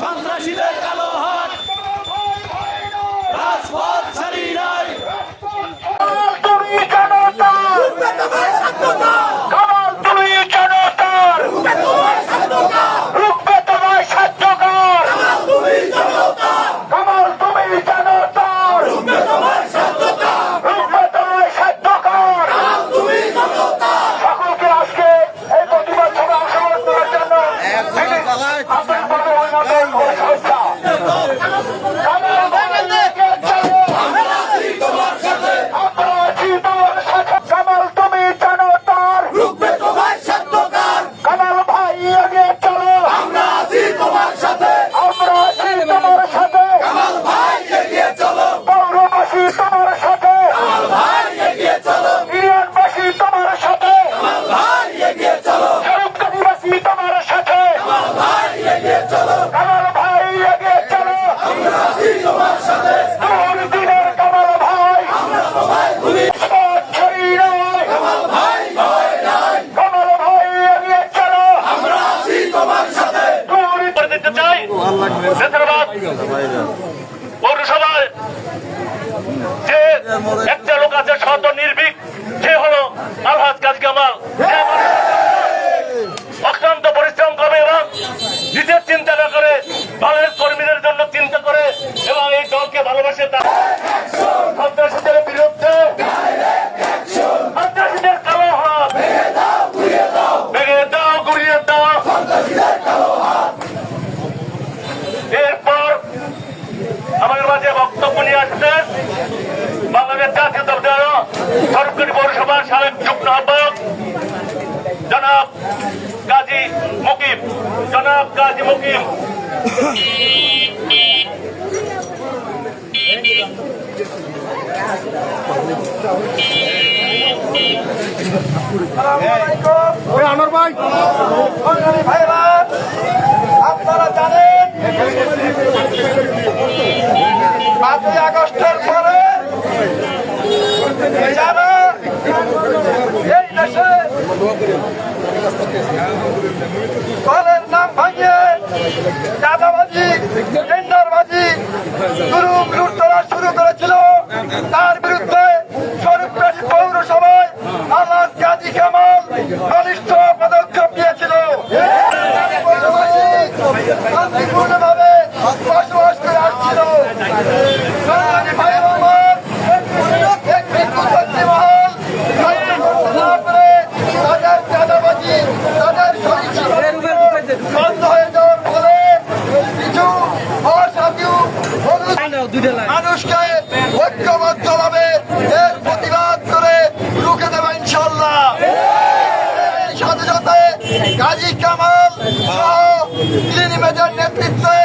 সন্ত্রাসীদের কালো হাত রাজপথ ছাড়ি নাই। তুমি জনতা, কামাল তুমি জনতা, রূপে তোমার সাধ্যকার, কামাল তুমি জনতা, রূপে তোমার সাধ্যকার। সকলকে আজকে এই প্রতিবাদ সভা অংশগ্রহণ করার জন্য অভিনন্দন ও শুভেচ্ছা। কামাল তুমি জনতার, রূপে তোমার সাধ্যকার, কামাল ভাই এগিয়ে চলো, আমরা আছি তোমার সাথে, আমরা আছি তোমার সাথে, কামাল ভাই এগিয়ে চলো, পৌরবাসী তোমার সাথে, কামাল ভাই এগিয়ে চলো, ইউনিয়নবাসী তোমার সাথে, কামাল ভাই এগিয়ে চলো, সরকারিবাসী তোমার সাথে, কামাল ভাই এগিয়ে চলো, কামাল ভাই এগিয়ে চলো, আমরা আছি তোমার সাথে, দুর্দিনের কামাল ভাই, আমরা সবাই ভুলি, ছড়িয়ে নয়, কামাল ভাই ভয় নাই, কামাল ভাই এগিয়ে চলো, আমরা আছি তোমার সাথে। করে দিতে চাই ধন্যবাদ। পৌরসভায় যে একটা লোক আছে শত নির্ভীক, সে হলো আলহাজ কাজী কামাল। অক্লান্ত পরিশ্রম করে এবং নিজের চিন্তা না করে দলের কর্মীদের জন্য চিন্তা করে এবং এই দলকে ভালোবাসে। তার সন্ত্রাসীদের বিরুদ্ধে, সন্ত্রাসীদের কালো হাত ভেঙে দাও, গুড়িয়ে দাও। এরপর আমাদের মাঝে বক্তব্য নিয়ে আসছেন বাংলাদেশ জাতীয় দল সরকারি পৌরসভার সাবেক যুগ্ম আহ্বায়ক জনাব গাজী মুকিম। আনোয়ার ভাই, ভাইরা, আপনারা জানেন 5ই আগস্টের পরে যারা এই দেশে দলের নাম ভাঙিয়ে চাঁদাবাজি, টেন্ডারবাজি, লুটতরা শুরু করেছিল, তার বিরুদ্ধে স্বরূপবাসী পৌরসভায় আলহাজ কাজী কামাল বলিষ্ঠ পদক্ষেপ নিয়েছিল। শান্তিপূর্ণভাবে বসবাস করে আসছিল। তাদের চাঁদাবাজি, তাদের বন্ধ হয়ে যাওয়ার ফলে কিছু অসাধু মানুষকে ঐক্যবদ্ধভাবে এর প্রতিবাদ করে রুখে দেবে ইনশাল্লাহ। সাথে সাথে গাজী কামাল সহ ক্লিন ইমেজের নেতৃত্বে